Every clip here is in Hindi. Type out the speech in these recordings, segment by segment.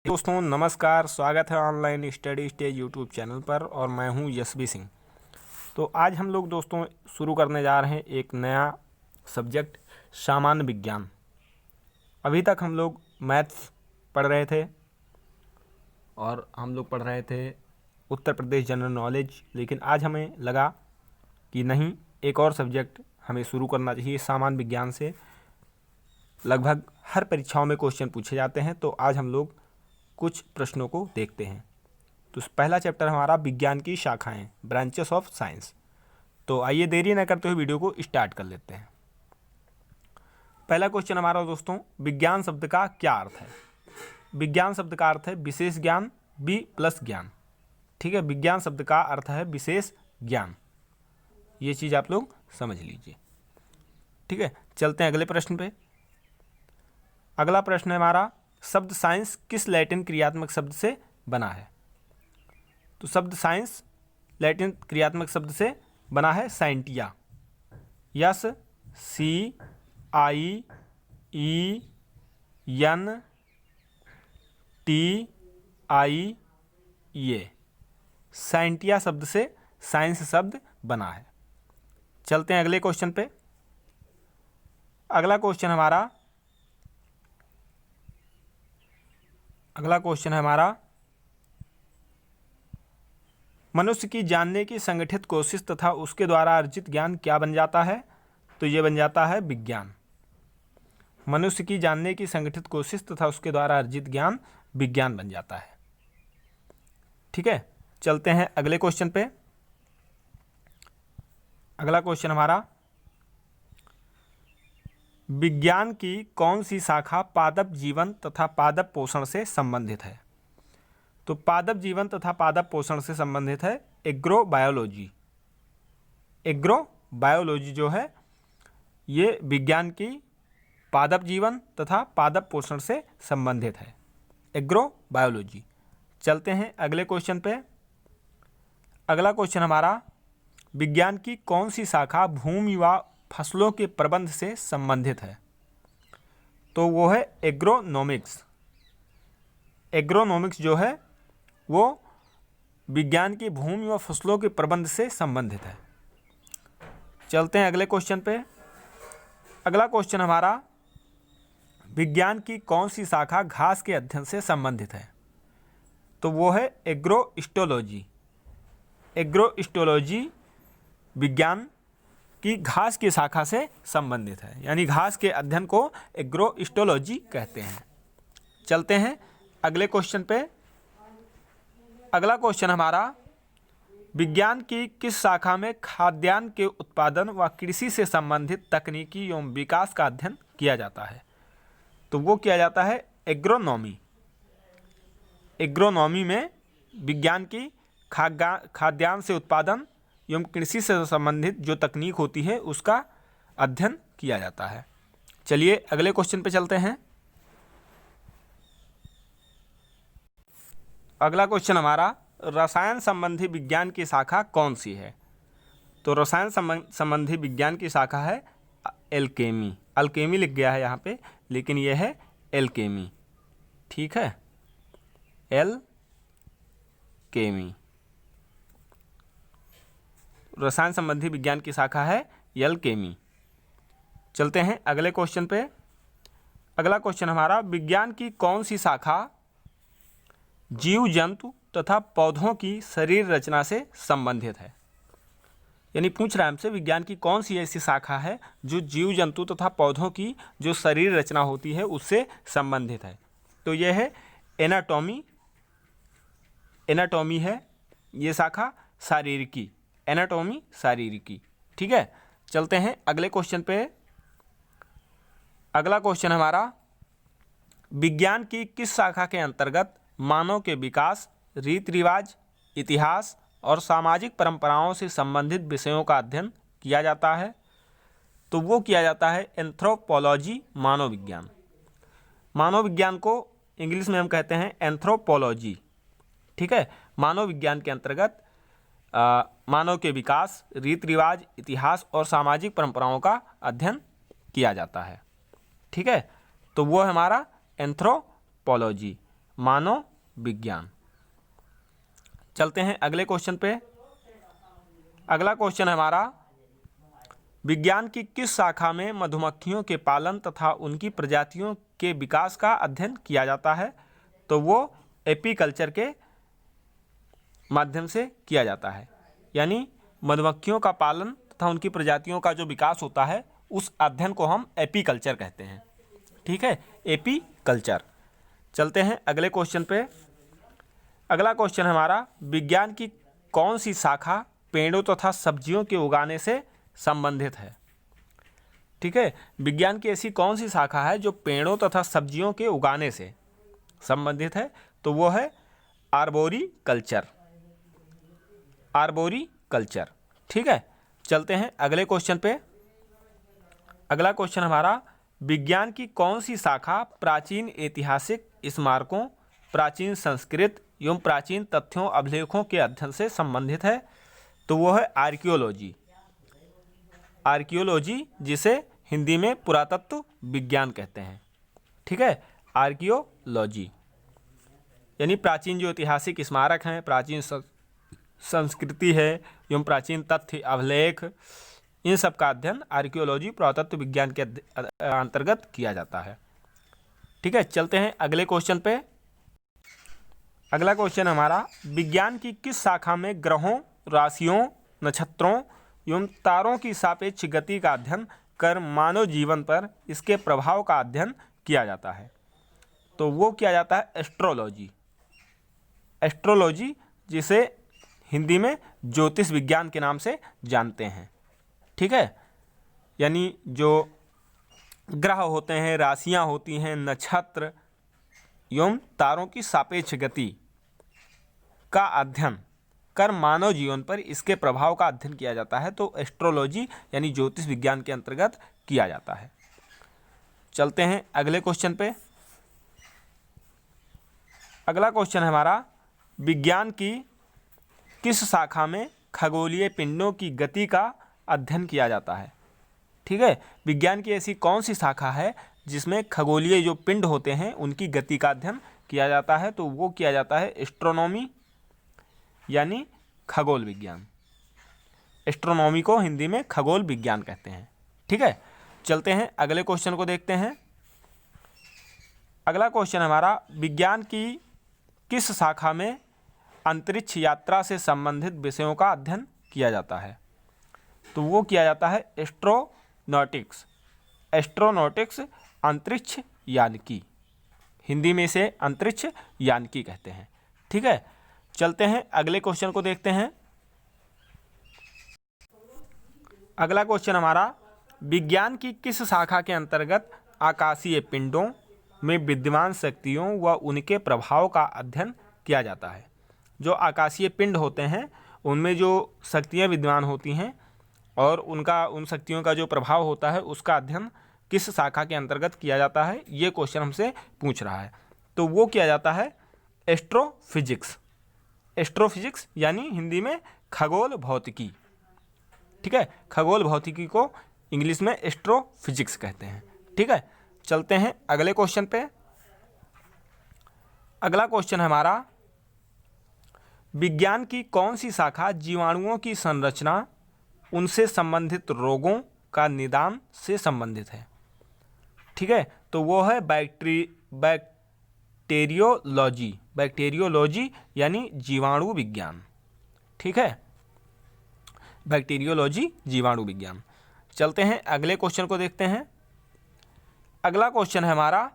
दोस्तों नमस्कार, स्वागत है online study stage YouTube channel पर और मैं हूं यशवी सिंह। तो आज हम लोग दोस्तों शुरू करने जा रहे हैं एक नया सब्जेक्ट, सामान्य विज्ञान। अभी तक हम लोग मैथ्स पढ़ रहे थे और हम लोग पढ़ रहे थे उत्तर प्रदेश जनरल नॉलेज, लेकिन आज हमें लगा कि नहीं, एक और सब्जेक्ट हमें शुरू करना चाहिए। सामान्य विज्ञान से लगभग हर परीक्षाओं में क्वेश्चन पूछे जाते हैं, तो आज हम लोग कुछ प्रश्नों को देखते हैं। तो पहला चैप्टर हमारा विज्ञान की शाखाएं, ब्रांचेस ऑफ साइंस। तो आइए देरी न करते हुए वीडियो को स्टार्ट कर लेते हैं। पहला क्वेश्चन हमारा दोस्तों, विज्ञान शब्द का क्या अर्थ है? विज्ञान शब्द का अर्थ है विशेष ज्ञान, बी प्लस ज्ञान। ठीक है, विज्ञान शब्द का अर्थ है विशेष ज्ञान। ये चीज़ आप लोग समझ लीजिए। ठीक है, चलते हैं अगले प्रश्न पे। अगला प्रश्न है हमारा, शब्द साइंस किस लैटिन क्रियात्मक शब्द से बना है? तो शब्द साइंस लैटिन क्रियात्मक शब्द से बना है scientia. Yes, CIEN TIA, scientia शब्द से साइंस शब्द बना है। चलते हैं अगले क्वेश्चन पे। अगला क्वेश्चन है हमारा, मनुष्य की जानने की संगठित कोशिश तथा उसके द्वारा अर्जित ज्ञान क्या बन जाता है? तो ये बन जाता है विज्ञान। मनुष्य की जानने की संगठित कोशिश तथा उसके द्वारा अर्जित ज्ञान विज्ञान बन जाता है। ठीक है, चलते हैं अगले क्वेश्चन पे। अगला क्वेश्चन हमारा, विज्ञान की कौन सी शाखा पादप जीवन तथा पादप पोषण से संबंधित है? तो पादप जीवन तथा पादप पोषण से संबंधित है एग्रोबायोलॉजी। एग्रोबायोलॉजी जो है ये विज्ञान की पादप जीवन तथा पादप पोषण से संबंधित है, एग्रोबायोलॉजी। चलते हैं अगले क्वेश्चन पे। अगला क्वेश्चन हमारा, विज्ञान की कौन सी शाखा भूमि व फसलों के प्रबंध से संबंधित है? तो वो है एग्रोनॉमिक्स। एग्रोनॉमिक्स जो है वो विज्ञान की भूमि व फसलों के प्रबंध से संबंधित है। चलते हैं अगले क्वेश्चन पे। अगला क्वेश्चन हमारा, विज्ञान की कौन सी शाखा घास के अध्ययन से संबंधित है? तो वो है एग्रोइस्टोलॉजी। एग्रोइस्टोलॉजी विज्ञान की घास की शाखा से संबंधित है, यानी घास के अध्ययन को एग्रोइस्टोलॉजी कहते हैं। चलते हैं अगले क्वेश्चन पे। अगला क्वेश्चन हमारा, विज्ञान की किस शाखा में खाद्यान्न के उत्पादन व कृषि से संबंधित तकनीकी एवं विकास का अध्ययन किया जाता है? तो वो किया जाता है एग्रोनॉमी। एग्रोनॉमी में विज्ञान की खाद्यान्न से उत्पादन एवं कृषि से संबंधित जो तकनीक होती है उसका अध्ययन किया जाता है। चलिए अगले क्वेश्चन पे चलते हैं। अगला क्वेश्चन हमारा, रसायन संबंधी विज्ञान की शाखा कौन सी है? तो रसायन संबंधी विज्ञान की शाखा है एल्केमी। अल्केमी लिख गया है यहाँ पे, लेकिन यह है एल्केमी। ठीक है, एल्केमी रसायन संबंधी विज्ञान की शाखा है एल्केमी। चलते हैं अगले क्वेश्चन पे। अगला क्वेश्चन हमारा, विज्ञान की कौन सी शाखा जीव जंतु तथा पौधों की शरीर रचना से संबंधित है? यानी पूछ रहा है हमसे, विज्ञान की कौन सी ऐसी शाखा है जो जीव जंतु तथा पौधों की जो शरीर रचना होती है उससे संबंधित है? तो यह है एनाटॉमी। एनाटॉमी है ये शाखा, शारीरिकी, एनाटॉमी शारीरिकी। ठीक है, चलते हैं अगले क्वेश्चन पे। अगला क्वेश्चन हमारा, विज्ञान की किस शाखा के अंतर्गत मानव के विकास, रीति रिवाज, इतिहास और सामाजिक परंपराओं से संबंधित विषयों का अध्ययन किया जाता है? तो वो किया जाता है एंथ्रोपोलॉजी, मानव विज्ञान। मानव विज्ञान को इंग्लिश में हम कहते हैं एंथ्रोपोलॉजी। ठीक है, मानव विज्ञान के अंतर्गत मानव के विकास, रीति रिवाज, इतिहास और सामाजिक परंपराओं का अध्ययन किया जाता है। ठीक है, तो वो हमारा एंथ्रोपोलॉजी। मानव विज्ञान। चलते हैं अगले क्वेश्चन पे। अगला क्वेश्चन है हमारा, विज्ञान की किस शाखा में मधुमक्खियों के पालन तथा उनकी प्रजातियों के विकास का अध्ययन किया जाता है? तो वो एपीकल्चर के माध्यम से किया जाता है, यानी मधुमक्खियों का पालन तथा उनकी प्रजातियों का जो विकास होता है उस अध्ययन को हम एपीकल्चर कहते हैं। ठीक है, एपीकल्चर। चलते हैं अगले क्वेश्चन पे। अगला क्वेश्चन है हमारा, विज्ञान की कौन सी शाखा पेड़ों तथा सब्जियों के उगाने से संबंधित है? ठीक है, विज्ञान की ऐसी कौन सी शाखा है जो पेड़ों तथा सब्जियों के उगाने से संबंधित है? तो वो है आर्बोरिकल्चर। आर्बोरिकल्चर। ठीक है, चलते हैं अगले क्वेश्चन पे। अगला क्वेश्चन हमारा, विज्ञान की कौन सी शाखा प्राचीन ऐतिहासिक स्मारकों, प्राचीन संस्कृत एवं प्राचीन तथ्यों अभिलेखों के अध्ययन से संबंधित है? तो वो है आर्कियोलॉजी। आर्कियोलॉजी, जिसे हिंदी में पुरातत्व विज्ञान कहते हैं। ठीक है, आर्कियोलॉजी यानी प्राचीन जो ऐतिहासिक स्मारक हैं, प्राचीन संस्कृति है एवं प्राचीन तथ्य अभिलेख, इन सब का अध्ययन आर्कियोलॉजी पुरातत्व विज्ञान के अंतर्गत किया जाता है। ठीक है, चलते हैं अगले क्वेश्चन पे। अगला क्वेश्चन हमारा, विज्ञान की किस शाखा में ग्रहों, राशियों, नक्षत्रों एवं तारों की सापेक्ष गति का अध्ययन कर मानव जीवन पर इसके प्रभाव का अध्ययन किया जाता है? तो वो किया जाता है एस्ट्रोलॉजी। एस्ट्रोलॉजी, जिसे हिंदी में ज्योतिष विज्ञान के नाम से जानते हैं। ठीक है, यानी जो ग्रह होते हैं, राशियां होती हैं, नक्षत्र एवं तारों की सापेक्ष गति का अध्ययन कर मानव जीवन पर इसके प्रभाव का अध्ययन किया जाता है, तो एस्ट्रोलॉजी यानी ज्योतिष विज्ञान के अंतर्गत किया जाता है। चलते हैं अगले क्वेश्चन पे। अगला क्वेश्चन है हमारा, विज्ञान की किस शाखा में खगोलीय पिंडों की गति का अध्ययन किया जाता है? ठीक है, विज्ञान की ऐसी कौन सी शाखा है जिसमें खगोलीय जो पिंड होते हैं उनकी गति का अध्ययन किया जाता है? तो वो किया जाता है एस्ट्रोनॉमी यानी खगोल विज्ञान। एस्ट्रोनॉमी को हिंदी में खगोल विज्ञान कहते हैं। ठीक है, चलते हैं अगले क्वेश्चन को देखते हैं। अगला क्वेश्चन हमारा, विज्ञान की किस शाखा में अंतरिक्ष यात्रा से संबंधित विषयों का अध्ययन किया जाता है? तो वो किया जाता है एस्ट्रोनॉटिक्स। एस्ट्रोनॉटिक्स अंतरिक्ष यानिकी, हिंदी में इसे अंतरिक्ष यानिकी कहते हैं। ठीक है, चलते हैं अगले क्वेश्चन को देखते हैं। अगला क्वेश्चन हमारा, विज्ञान की किस शाखा के अंतर्गत आकाशीय पिंडों में विद्यमान शक्तियों व उनके प्रभाव का अध्ययन किया जाता है? जो आकाशीय पिंड होते हैं उनमें जो शक्तियाँ विद्यमान होती हैं और उन शक्तियों का जो प्रभाव होता है उसका अध्ययन किस शाखा के अंतर्गत किया जाता है, ये क्वेश्चन हमसे पूछ रहा है। तो वो किया जाता है एस्ट्रोफिजिक्स। एस्ट्रोफिजिक्स यानी हिंदी में खगोल भौतिकी। ठीक है, खगोल भौतिकी को इंग्लिश में एस्ट्रोफिजिक्स कहते हैं। ठीक है, चलते हैं अगले क्वेश्चन पे। अगला क्वेश्चन है हमारा, विज्ञान की कौन सी शाखा जीवाणुओं की संरचना, उनसे संबंधित रोगों का निदान से संबंधित है? ठीक है, तो वो है बैक्टीरियोलॉजी। बैक्टीरियोलॉजी यानी जीवाणु विज्ञान। ठीक है, बैक्टीरियोलॉजी जीवाणु विज्ञान। चलते हैं अगले क्वेश्चन को देखते हैं। अगला क्वेश्चन है हमारा,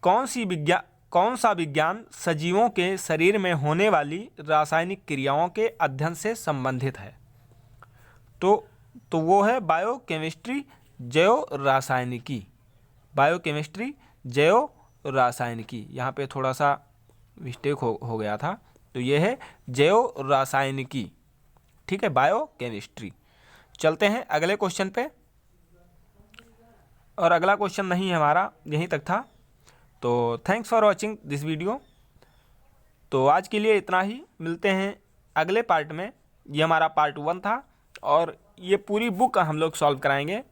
कौन सा विज्ञान सजीवों के शरीर में होने वाली रासायनिक क्रियाओं के अध्ययन से संबंधित है? तो वो है बायोकेमिस्ट्री जैव रासायनिकी। बायोकेमिस्ट्री जैव रासायनिकी, यहाँ पे थोड़ा सा मिस्टेक हो गया था, तो ये है जैव रासायनिकी। ठीक है, बायोकेमिस्ट्री। चलते हैं अगले क्वेश्चन पे, और अगला क्वेश्चन नहीं है हमारा, यहीं तक था। तो thanks for watching this video. तो आज के लिए इतना ही, मिलते हैं अगले पार्ट में। ये हमारा पार्ट 1 था और ये पूरी बुक हम लोग सॉल्व कराएंगे।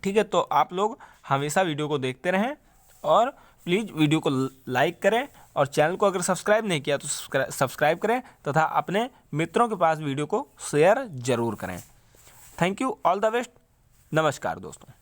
ठीक है, तो आप लोग हमेशा वीडियो को देखते रहें और प्लीज़ वीडियो को लाइक करें और चैनल को अगर सब्सक्राइब नहीं किया तो सब्सक्राइब करें तथा अपने मित्रों के पास वीडियो को शेयर ज़रूर करें। Thank you, all the best, नमस्कार दोस्तों।